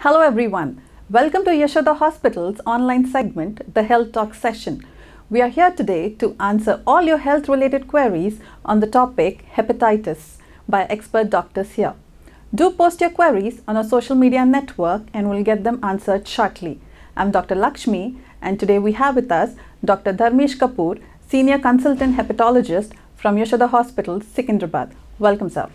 Hello everyone. Welcome to Yashoda Hospital's online segment, the Health Talk session. We are here today to answer all your health related queries on the topic hepatitis by expert doctors here. Do post your queries on our social media network and we'll get them answered shortly. I'm Dr. Lakshmi and today we have with us Dr. Dharmesh Kapoor, Senior Consultant Hepatologist from Yashoda Hospital, Secunderabad. Welcome, sir.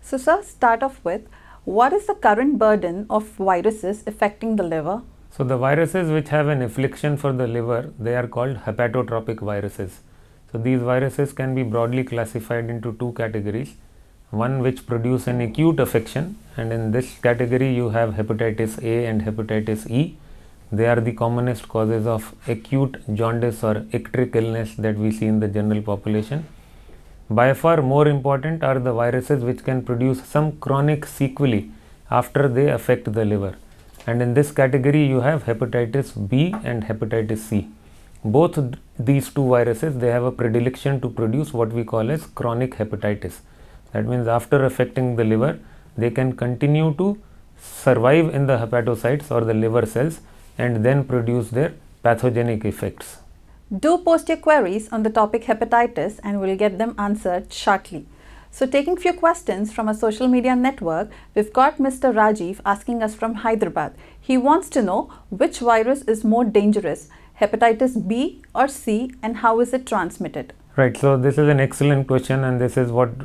So, sir, start off with what is the current burden of viruses affecting the liver? So, the viruses which have an affliction for the liver, they are called hepatotropic viruses. So, these viruses can be broadly classified into two categories. One which produce an acute affection, and in this category you have hepatitis A and hepatitis E. They are the commonest causes of acute jaundice or icteric illness that we see in the general population. By far more important are the viruses which can produce some chronic sequelae after they affect the liver. And in this category you have hepatitis B and hepatitis C. Both these two viruses, they have a predilection to produce what we call as chronic hepatitis. That means after affecting the liver, they can continue to survive in the hepatocytes or the liver cells and then produce their pathogenic effects. Do post your queries on the topic hepatitis and we'll get them answered shortly. So taking few questions from a social media network, we've got Mr. Rajiv asking us from Hyderabad. He wants to know which virus is more dangerous, hepatitis B or C, and how is it transmitted? Right, so this is an excellent question and this is what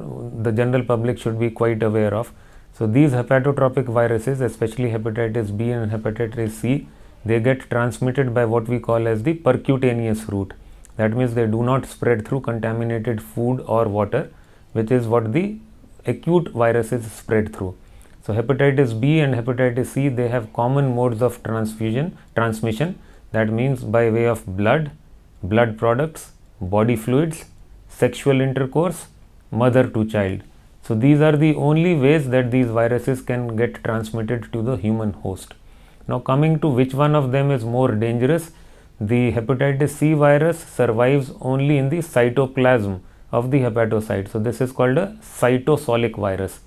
the general public should be quite aware of. So these hepatotropic viruses, especially hepatitis B and hepatitis C, they get transmitted by what we call as the percutaneous route. That means they do not spread through contaminated food or water, which is what the acute viruses spread through. So hepatitis B and hepatitis C, they have common modes of transmission. That means by way of blood, blood products, body fluids, sexual intercourse, mother to child. So these are the only ways that these viruses can get transmitted to the human host. Now coming to which one of them is more dangerous, the hepatitis C virus survives only in the cytoplasm of the hepatocyte. So this is called a cytosolic virus.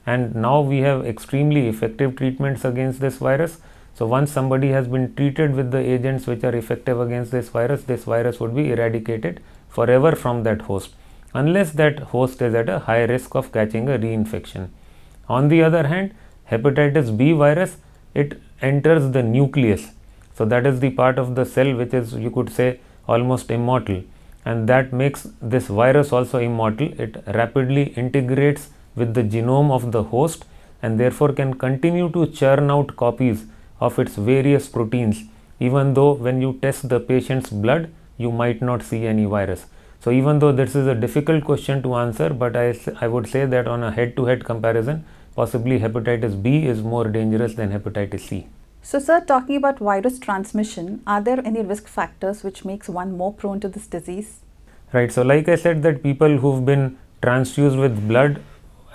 And now we have extremely effective treatments against this virus. So once somebody has been treated with the agents which are effective against this virus would be eradicated forever from that host, unless that host is at a high risk of catching a reinfection. On the other hand, hepatitis B virus, it enters the nucleus. So that is the part of the cell which is, you could say, almost immortal, and that makes this virus also immortal. It rapidly integrates with the genome of the host and therefore can continue to churn out copies of its various proteins, even though when you test the patient's blood you might not see any virus. So even though this is a difficult question to answer, but I would say that on a head-to-head comparison, possibly hepatitis B is more dangerous than hepatitis C. So sir, talking about virus transmission, are there any risk factors which makes one more prone to this disease? Right, so like I said, that people who've been transfused with blood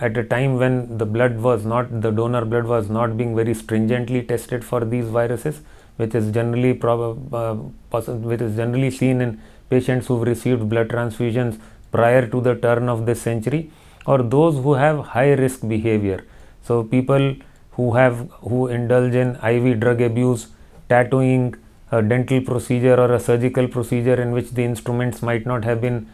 at a time when the donor blood was not being very stringently tested for these viruses, which is generally seen in patients who've received blood transfusions prior to the turn of this century, or those who have high risk behavior. So people who indulge in IV drug abuse, tattooing, a dental procedure or a surgical procedure in which the instruments might not have been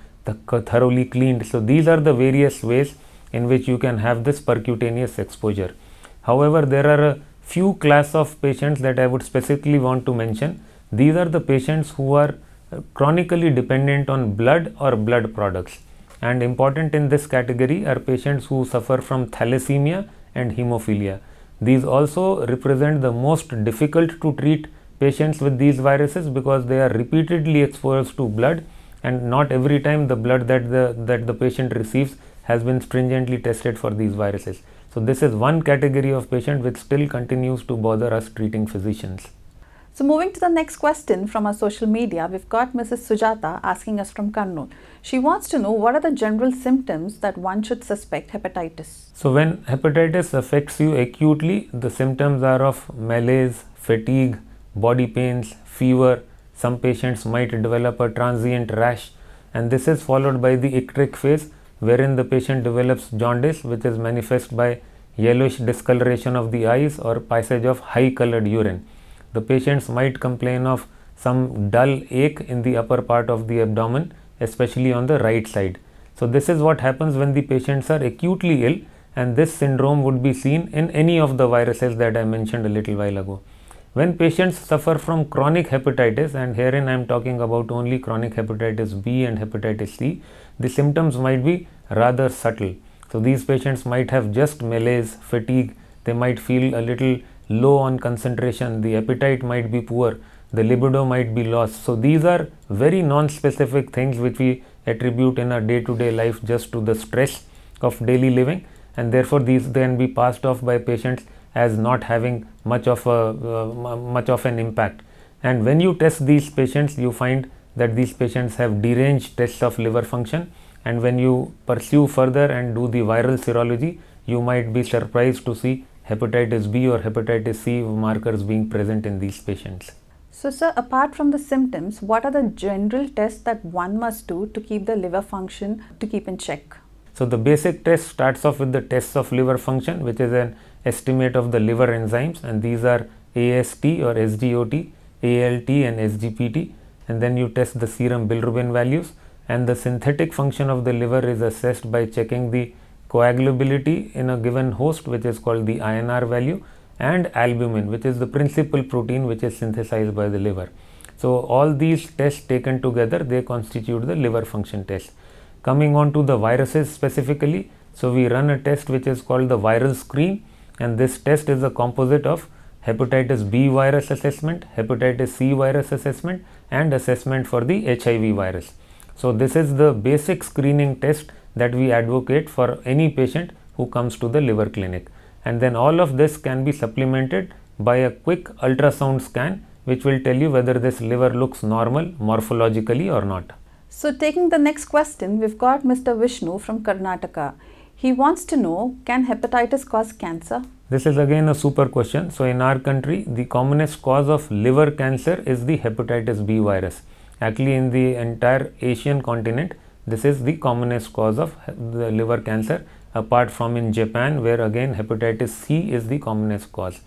thoroughly cleaned. So these are the various ways in which you can have this percutaneous exposure. However, there are a few class of patients that I would specifically want to mention. These are the patients who are chronically dependent on blood or blood products. And important in this category are patients who suffer from thalassemia and hemophilia. These also represent the most difficult to treat patients with these viruses because they are repeatedly exposed to blood, and not every time the blood that the patient receives has been stringently tested for these viruses. So this is one category of patient which still continues to bother us treating physicians. So moving to the next question from our social media, we've got Mrs. Sujata asking us from Kurnool. She wants to know what are the general symptoms that one should suspect hepatitis. So when hepatitis affects you acutely, the symptoms are of malaise, fatigue, body pains, fever. Some patients might develop a transient rash, and this is followed by the icteric phase, wherein the patient develops jaundice, which is manifest by yellowish discoloration of the eyes, or passage of high colored urine. The patients might complain of some dull ache in the upper part of the abdomen, especially on the right side. So this is what happens when the patients are acutely ill, and this syndrome would be seen in any of the viruses that I mentioned a little while ago. When patients suffer from chronic hepatitis, and herein I am talking about only chronic hepatitis B and hepatitis C, the symptoms might be rather subtle. So these patients might have just malaise, fatigue, they might feel a little low on concentration, the appetite might be poor, the libido might be lost. So these are very non-specific things which we attribute in our day-to-day life just to the stress of daily living, and therefore these can be passed off by patients as not having much of an impact. And when you test these patients, you find that these patients have deranged tests of liver function, and when you pursue further and do the viral serology, you might be surprised to see hepatitis B or hepatitis C markers being present in these patients. So sir, apart from the symptoms, what are the general tests that one must do to keep the liver function to keep in check? So the basic test starts off with the tests of liver function, which is an estimate of the liver enzymes, and these are AST or SGOT, ALT and SGPT, and then you test the serum bilirubin values, and the synthetic function of the liver is assessed by checking the coagulability in a given host, which is called the INR value, and albumin, which is the principal protein which is synthesized by the liver. So all these tests taken together, they constitute the liver function test. Coming on to the viruses specifically, so we run a test which is called the viral screen, and this test is a composite of hepatitis B virus assessment, hepatitis C virus assessment, and assessment for the HIV virus. So this is the basic screening test that we advocate for any patient who comes to the liver clinic, and then all of this can be supplemented by a quick ultrasound scan which will tell you whether this liver looks normal morphologically or not. So taking the next question, we've got Mr. Vishnu from Karnataka. He wants to know, can hepatitis cause cancer? This is again a super question. So in our country, the commonest cause of liver cancer is the hepatitis B virus. Actually, in the entire Asian continent, this is the commonest cause of the liver cancer, apart from in Japan, where again hepatitis C is the commonest cause.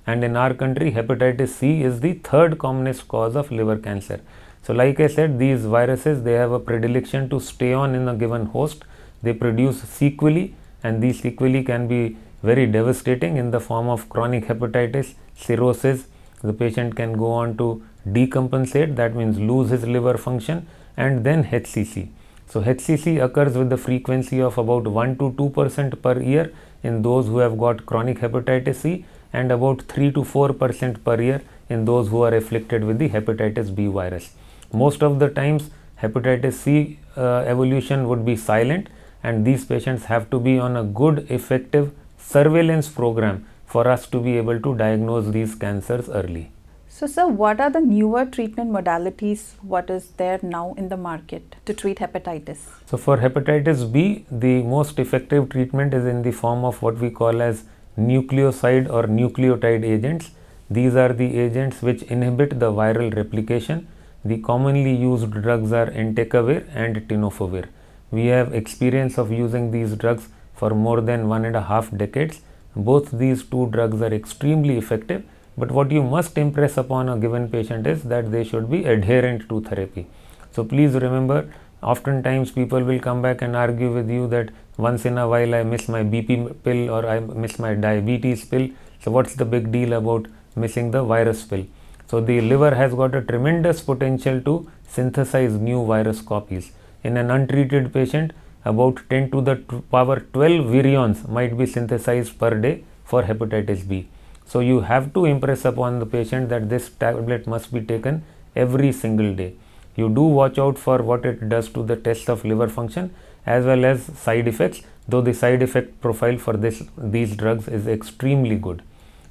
And in our country, hepatitis C is the third commonest cause of liver cancer. So like I said, these viruses, they have a predilection to stay on in a given host. They produce sequelae, and these sequelae can be very devastating in the form of chronic hepatitis, cirrhosis. The patient can go on to decompensate, that means lose his liver function, and then HCC. So HCC occurs with the frequency of about 1 to 2% per year in those who have got chronic hepatitis C, and about 3 to 4% per year in those who are afflicted with the hepatitis B virus. Most of the times hepatitis C evolution would be silent, and these patients have to be on a good effective surveillance program for us to be able to diagnose these cancers early. So sir, what are the newer treatment modalities? What is there now in the market to treat hepatitis? So for hepatitis B, the most effective treatment is in the form of what we call as nucleoside or nucleotide agents. These are the agents which inhibit the viral replication. The commonly used drugs are entecavir and tenofovir. We have experience of using these drugs for more than 1.5 decades. Both these two drugs are extremely effective, but what you must impress upon a given patient is that they should be adherent to therapy. So please remember, oftentimes people will come back and argue with you that once in a while I miss my BP pill or I miss my diabetes pill. So what's the big deal about missing the virus pill? So the liver has got a tremendous potential to synthesize new virus copies. In an untreated patient, about 10 to the power 12 virions might be synthesized per day for hepatitis B. So you have to impress upon the patient that this tablet must be taken every single day. You do watch out for what it does to the test of liver function as well as side effects, though the side effect profile for these drugs is extremely good.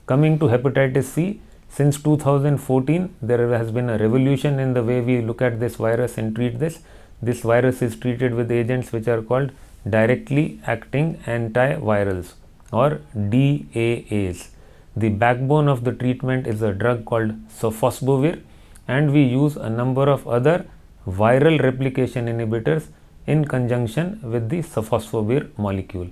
Coming to hepatitis C, since 2014, there has been a revolution in the way we look at this virus and treat this. This virus is treated with agents which are called directly acting antivirals or DAAs. The backbone of the treatment is a drug called sofosbuvir, and we use a number of other viral replication inhibitors in conjunction with the sofosbuvir molecule.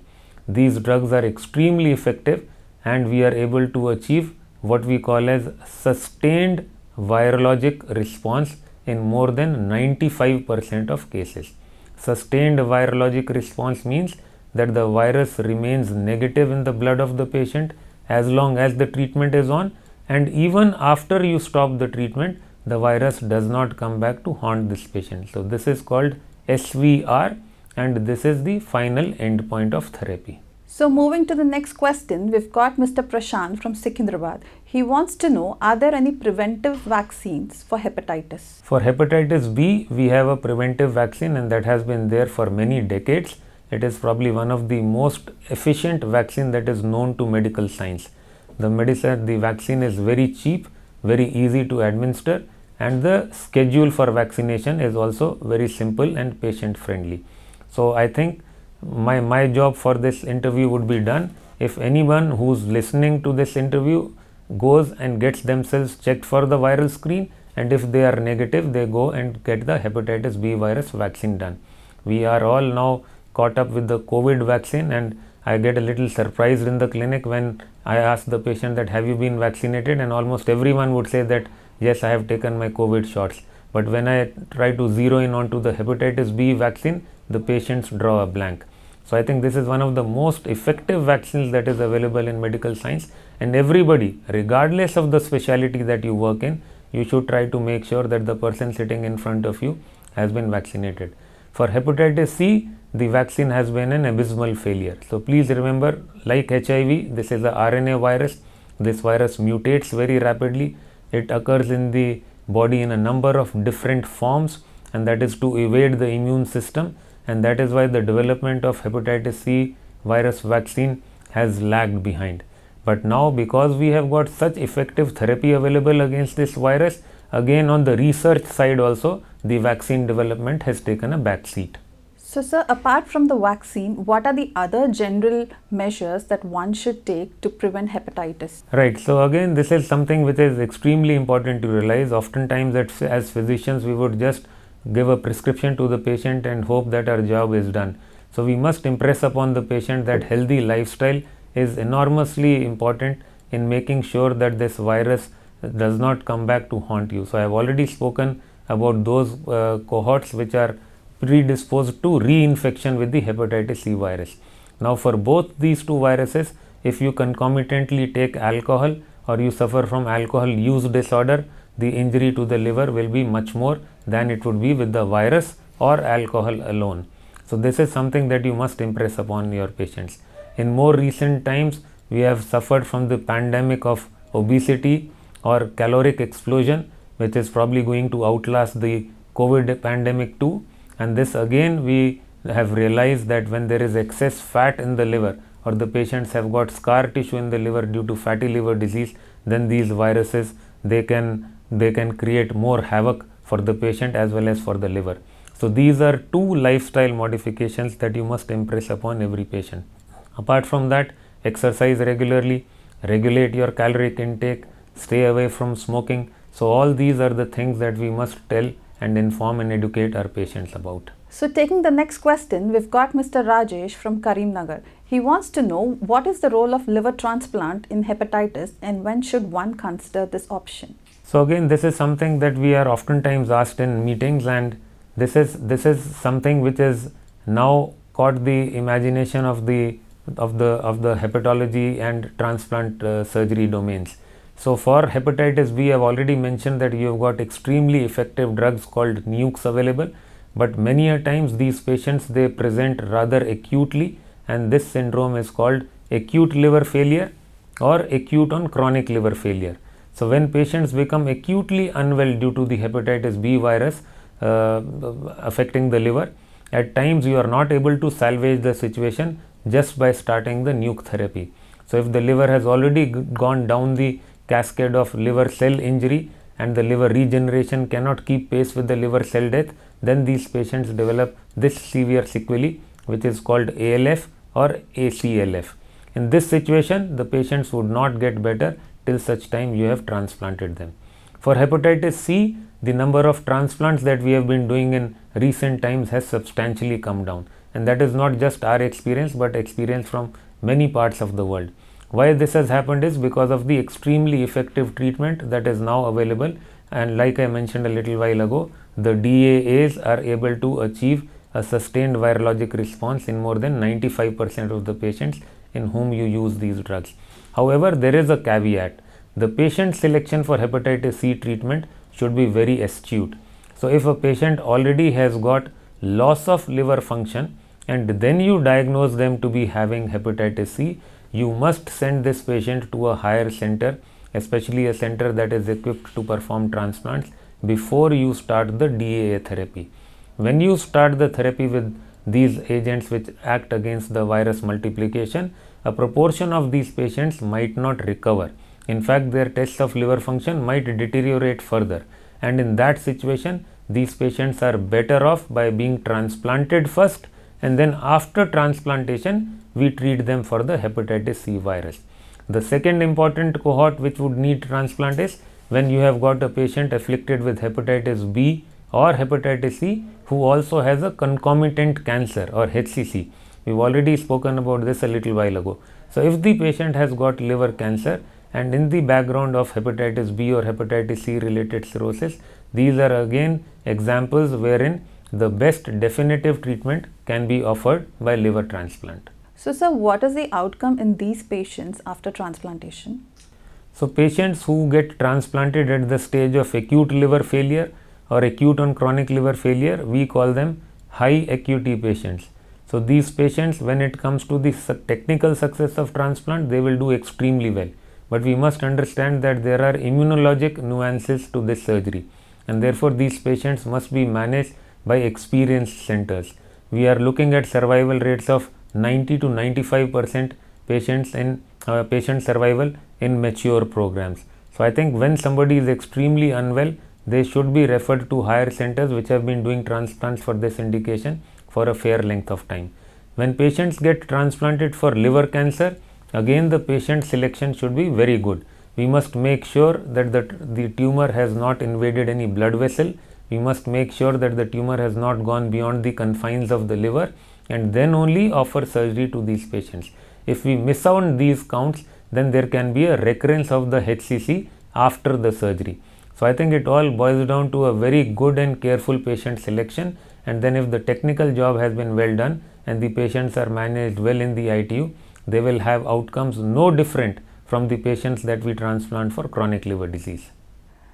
these drugs are extremely effective and we are able to achieve what we call as sustained virologic response in more than 95% of cases. Sustained virologic response means that the virus remains negative in the blood of the patient as long as the treatment is on, and even after you stop the treatment, the virus does not come back to haunt this patient. So this is called SVR, and this is the final endpoint of therapy. So moving to the next question, we've got Mr. Prashant from Secunderabad. He wants to know, are there any preventive vaccines for hepatitis? For hepatitis B, we have a preventive vaccine, and that has been there for many decades. It is probably one of the most efficient vaccine that is known to medical science. The vaccine is very cheap, very easy to administer, and the schedule for vaccination is also very simple and patient friendly. So I think my job for this interview would be done if anyone who's listening to this interview goes and gets themselves checked for the viral screen, and if they are negative, they go and get the hepatitis B virus vaccine done. We are all now caught up with the COVID vaccine, and I get a little surprised in the clinic when I ask the patient that have you been vaccinated, and almost everyone would say that yes, I have taken my COVID shots. But when I try to zero in onto the hepatitis B vaccine, the patients draw a blank. So I think this is one of the most effective vaccines that is available in medical science, and everybody, regardless of the specialty that you work in, you should try to make sure that the person sitting in front of you has been vaccinated. For hepatitis C, the vaccine has been an abysmal failure. So please remember, like HIV, this is a RNA virus. This virus mutates very rapidly. It occurs in the body in a number of different forms, and that is to evade the immune system, and that is why the development of hepatitis C virus vaccine has lagged behind. But now, because we have got such effective therapy available against this virus, again on the research side also, the vaccine development has taken a back seat. So sir, apart from the vaccine, what are the other general measures that one should take to prevent hepatitis? Right. So again, this is something which is extremely important to realize. Oftentimes as physicians, we would just give a prescription to the patient and hope that our job is done. So we must impress upon the patient that healthy lifestyle is enormously important in making sure that this virus does not come back to haunt you. So I have already spoken about those cohorts which are predisposed to reinfection with the hepatitis C virus. Now for both these two viruses, if you concomitantly take alcohol or you suffer from alcohol use disorder, the injury to the liver will be much more than it would be with the virus or alcohol alone. So this is something that you must impress upon your patients. In more recent times, we have suffered from the pandemic of obesity or caloric explosion, which is probably going to outlast the COVID pandemic too. And this again, we have realized that when there is excess fat in the liver, or the patients have got scar tissue in the liver due to fatty liver disease, then these viruses, they can create more havoc for the patient as well as for the liver. So these are two lifestyle modifications that you must impress upon every patient. Apart from that, exercise regularly, regulate your caloric intake, stay away from smoking. So all these are the things that we must tell and inform and educate our patients about. So taking the next question, we've got Mr. Rajesh from Karimnagar. He wants to know what is the role of liver transplant in hepatitis and when should one consider this option? So again, this is something that we are oftentimes asked in meetings, and this is something which is now caught the imagination of the hepatology and transplant surgery domains. So for hepatitis B, I have already mentioned that you have got extremely effective drugs called NUCs available, but many a times these patients, they present rather acutely, and this syndrome is called acute liver failure or acute on chronic liver failure. So when patients become acutely unwell due to the hepatitis B virus affecting the liver, at times you are not able to salvage the situation just by starting the NUC therapy. So if the liver has already gone down the cascade of liver cell injury and the liver regeneration cannot keep pace with the liver cell death, then these patients develop this severe sequelae, which is called ALF or ACLF. In this situation, the patients would not get better till such time you have transplanted them. For hepatitis C, the number of transplants that we have been doing in recent times has substantially come down, and that is not just our experience but experience from many parts of the world. Why this has happened is because of the extremely effective treatment that is now available, and like I mentioned a little while ago, the DAAs are able to achieve a sustained virologic response in more than 95% of the patients in whom you use these drugs. However, there is a caveat. The patient selection for hepatitis C treatment should be very astute. So if a patient already has got loss of liver function and then you diagnose them to be having hepatitis C, you must send this patient to a higher center, especially a center that is equipped to perform transplants, before you start the DAA therapy. When you start the therapy with these agents which act against the virus multiplication, a proportion of these patients might not recover. In fact, their tests of liver function might deteriorate further, and in that situation, these patients are better off by being transplanted first, and then after transplantation, we treat them for the hepatitis C virus. The second important cohort which would need transplant is when you have got a patient afflicted with hepatitis B or hepatitis C who also has a concomitant cancer or HCC. We've already spoken about this a little while ago. So if the patient has got liver cancer and in the background of hepatitis B or hepatitis C related cirrhosis, these are again examples wherein the best definitive treatment can be offered by liver transplant. So sir, what is the outcome in these patients after transplantation? So patients who get transplanted at the stage of acute liver failure or acute on chronic liver failure, we call them high acuity patients. So these patients, when it comes to the technical success of transplant, they will do extremely well. But we must understand that there are immunologic nuances to this surgery, and therefore these patients must be managed by experienced centers. We are looking at survival rates of 90 to 95% patients in patient survival in mature programs. So I think when somebody is extremely unwell, they should be referred to higher centers which have been doing transplants for this indication for a fair length of time. When patients get transplanted for liver cancer, again the patient selection should be very good. We must make sure that the tumor has not invaded any blood vessel. We must make sure that the tumor has not gone beyond the confines of the liver, and then only offer surgery to these patients. If we miss out these counts, then there can be a recurrence of the HCC after the surgery. So I think it all boils down to a very good and careful patient selection, and then if the technical job has been well done and the patients are managed well in the ITU, they will have outcomes no different from the patients that we transplant for chronic liver disease.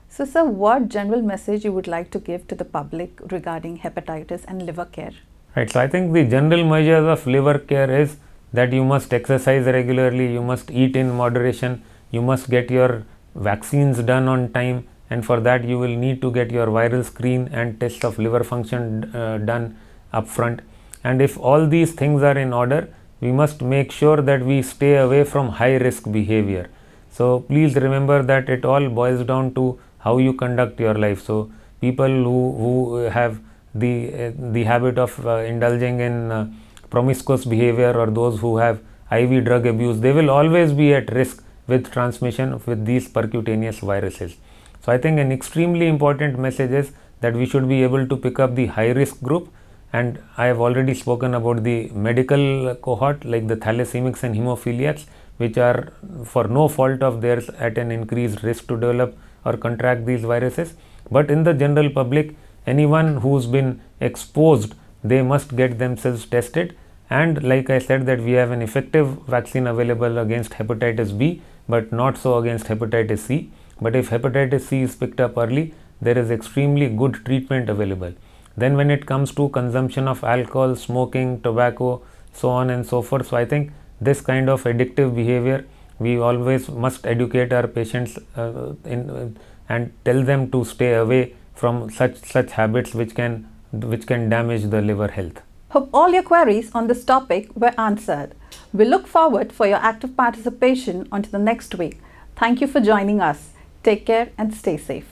So sir, what general message you would like to give to the public regarding hepatitis and liver care? Right, so I think the general measures of liver care is that you must exercise regularly, you must eat in moderation, you must get your vaccines done on time, and for that you will need to get your viral screen and test of liver function done upfront. And if all these things are in order, we must make sure that we stay away from high risk behavior. So please remember that it all boils down to how you conduct your life. So people who have the habit of indulging in promiscuous behavior, or those who have IV drug abuse, they will always be at risk with transmission with these percutaneous viruses. So I think an extremely important message is that we should be able to pick up the high risk group, and I have already spoken about the medical cohort like the thalassemics and hemophiliacs, which are for no fault of theirs at an increased risk to develop or contract these viruses. But in the general public, anyone who's been exposed, they must get themselves tested. And like I said, that we have an effective vaccine available against hepatitis B, but not so against hepatitis C. But if hepatitis C is picked up early, there is extremely good treatment available. Then when it comes to consumption of alcohol, smoking, tobacco, so on and so forth, so I think this kind of addictive behavior, we always must educate our patients and tell them to stay away from such habits which can damage the liver health. Hope all your queries on this topic were answered. We look forward for your active participation onto the next week. Thank you for joining us. Take care and stay safe.